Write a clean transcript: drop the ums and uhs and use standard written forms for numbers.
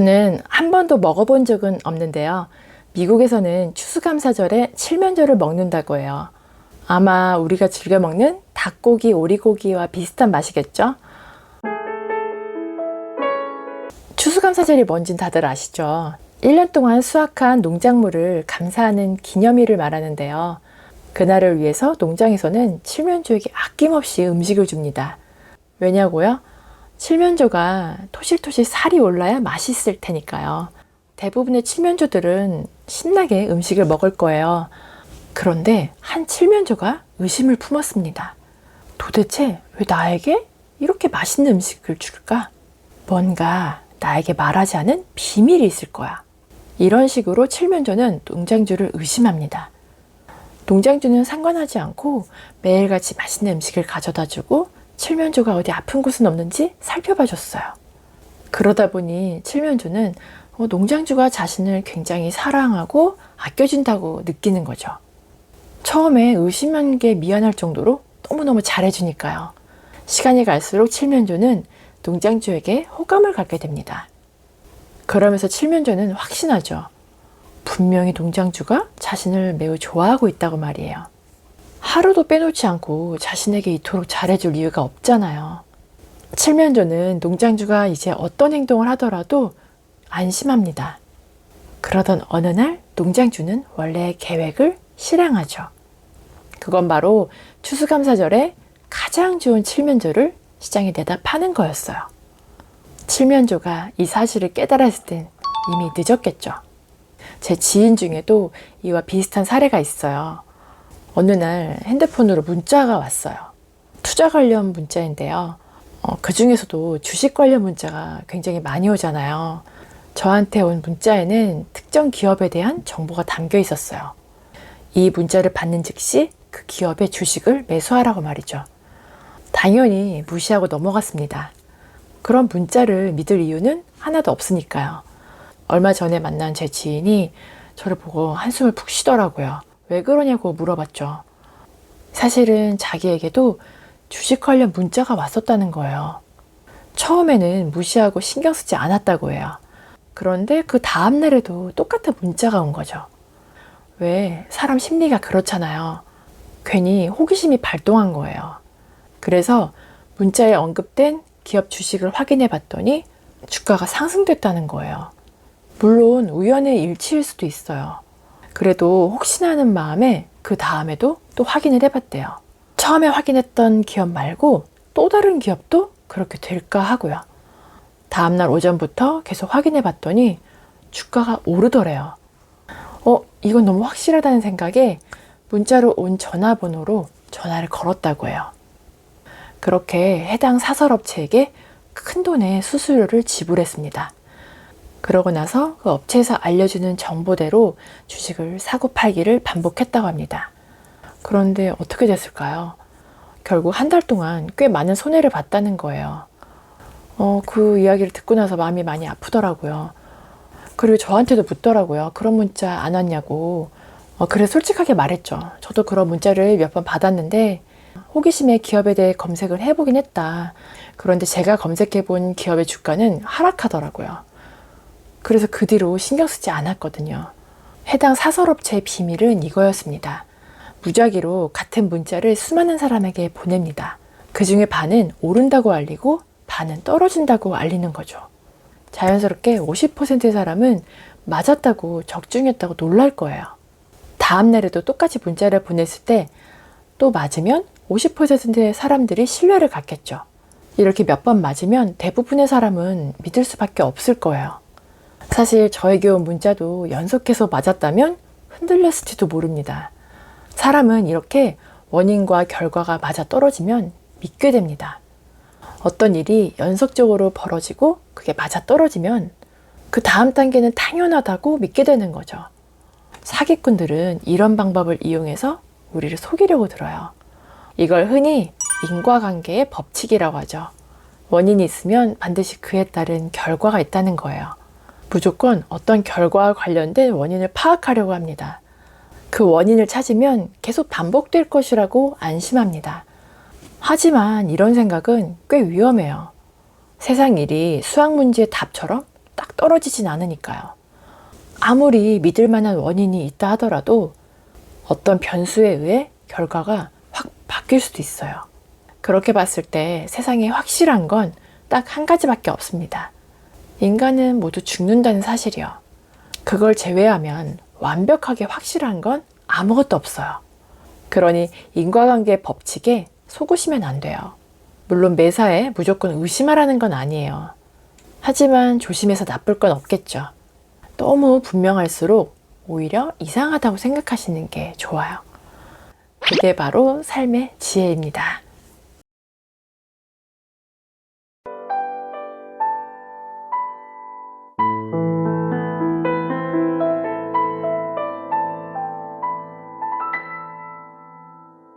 저는 한 번도 먹어본 적은 없는데요. 미국에서는 추수감사절에 칠면조를 먹는다고 해요. 아마 우리가 즐겨 먹는 닭고기, 오리고기와 비슷한 맛이겠죠? 추수감사절이 뭔진 다들 아시죠? 1년 동안 수확한 농작물을 감사하는 기념일을 말하는데요. 그날을 위해서 농장에서는 칠면조에게 아낌없이 음식을 줍니다. 왜냐고요? 칠면조가 토실토실 살이 올라야 맛있을 테니까요. 대부분의 칠면조들은 신나게 음식을 먹을 거예요. 그런데 한 칠면조가 의심을 품었습니다. 도대체 왜 나에게 이렇게 맛있는 음식을 줄까? 뭔가 나에게 말하지 않은 비밀이 있을 거야. 이런 식으로 칠면조는 농장주를 의심합니다. 농장주는 상관하지 않고 매일같이 맛있는 음식을 가져다 주고 칠면조가 어디 아픈 곳은 없는지 살펴봐 줬어요. 그러다 보니 칠면조는 농장주가 자신을 굉장히 사랑하고 아껴준다고 느끼는 거죠. 처음에 의심한 게 미안할 정도로 너무너무 잘해주니까요. 시간이 갈수록 칠면조는 농장주에게 호감을 갖게 됩니다. 그러면서 칠면조는 확신하죠. 분명히 농장주가 자신을 매우 좋아하고 있다고 말이에요. 하루도 빼놓지 않고 자신에게 이토록 잘해줄 이유가 없잖아요. 칠면조는 농장주가 이제 어떤 행동을 하더라도 안심합니다. 그러던 어느 날 농장주는 원래의 계획을 실행하죠. 그건 바로 추수감사절에 가장 좋은 칠면조를 시장에 내다 파는 거였어요. 칠면조가 이 사실을 깨달았을 땐 이미 늦었겠죠. 제 지인 중에도 이와 비슷한 사례가 있어요. 어느 날 핸드폰으로 문자가 왔어요. 투자 관련 문자인데요. 그 중에서도 주식 관련 문자가 굉장히 많이 오잖아요. 저한테 온 문자에는 특정 기업에 대한 정보가 담겨 있었어요. 이 문자를 받는 즉시 그 기업의 주식을 매수하라고 말이죠. 당연히 무시하고 넘어갔습니다. 그런 문자를 믿을 이유는 하나도 없으니까요. 얼마 전에 만난 제 지인이 저를 보고 한숨을 푹 쉬더라고요. 왜 그러냐고 물어봤죠. 사실은 자기에게도 주식 관련 문자가 왔었다는 거예요. 처음에는 무시하고 신경 쓰지 않았다고 해요. 그런데 그 다음 날에도 똑같은 문자가 온 거죠. 왜 사람 심리가 그렇잖아요. 괜히 호기심이 발동한 거예요. 그래서 문자에 언급된 기업 주식을 확인해 봤더니 주가가 상승됐다는 거예요. 물론 우연의 일치일 수도 있어요. 그래도 혹시나 하는 마음에 그 다음에도 또 확인을 해봤대요. 처음에 확인했던 기업 말고 또 다른 기업도 그렇게 될까 하고요. 다음날 오전부터 계속 확인해 봤더니 주가가 오르더래요. 이건 너무 확실하다는 생각에 문자로 온 전화번호로 전화를 걸었다고 해요. 그렇게 해당 사설업체에게 큰 돈의 수수료를 지불했습니다. 그러고 나서 그 업체에서 알려주는 정보대로 주식을 사고 팔기를 반복했다고 합니다. 그런데 어떻게 됐을까요? 결국 한 달 동안 꽤 많은 손해를 봤다는 거예요. 그 이야기를 듣고 나서 마음이 많이 아프더라고요. 그리고 저한테도 묻더라고요. 그런 문자 안 왔냐고. 그래서 솔직하게 말했죠. 저도 그런 문자를 몇 번 받았는데 호기심에 기업에 대해 검색을 해보긴 했다. 그런데 제가 검색해본 기업의 주가는 하락하더라고요. 그래서 그 뒤로 신경 쓰지 않았거든요. 해당 사설업체의 비밀은 이거였습니다. 무작위로 같은 문자를 수많은 사람에게 보냅니다. 그 중에 반은 오른다고 알리고 반은 떨어진다고 알리는 거죠. 자연스럽게 50%의 사람은 맞았다고 적중했다고 놀랄 거예요. 다음 날에도 똑같이 문자를 보냈을 때 또 맞으면 50%의 사람들이 신뢰를 갖겠죠. 이렇게 몇 번 맞으면 대부분의 사람은 믿을 수밖에 없을 거예요. 사실 저에게 온 문자도 연속해서 맞았다면 흔들렸을지도 모릅니다. 사람은 이렇게 원인과 결과가 맞아 떨어지면 믿게 됩니다. 어떤 일이 연속적으로 벌어지고 그게 맞아 떨어지면 그 다음 단계는 당연하다고 믿게 되는 거죠. 사기꾼들은 이런 방법을 이용해서 우리를 속이려고 들어요. 이걸 흔히 인과관계의 법칙이라고 하죠. 원인이 있으면 반드시 그에 따른 결과가 있다는 거예요. 무조건 어떤 결과와 관련된 원인을 파악하려고 합니다. 그 원인을 찾으면 계속 반복될 것이라고 안심합니다. 하지만 이런 생각은 꽤 위험해요. 세상 일이 수학 문제의 답처럼 딱 떨어지진 않으니까요. 아무리 믿을 만한 원인이 있다 하더라도 어떤 변수에 의해 결과가 확 바뀔 수도 있어요. 그렇게 봤을 때 세상에 확실한 건 딱 한 가지밖에 없습니다. 인간은 모두 죽는다는 사실이요. 그걸 제외하면 완벽하게 확실한 건 아무것도 없어요. 그러니 인과관계 법칙에 속으시면 안 돼요. 물론 매사에 무조건 의심하라는 건 아니에요. 하지만 조심해서 나쁠 건 없겠죠. 너무 분명할수록 오히려 이상하다고 생각하시는 게 좋아요. 그게 바로 삶의 지혜입니다.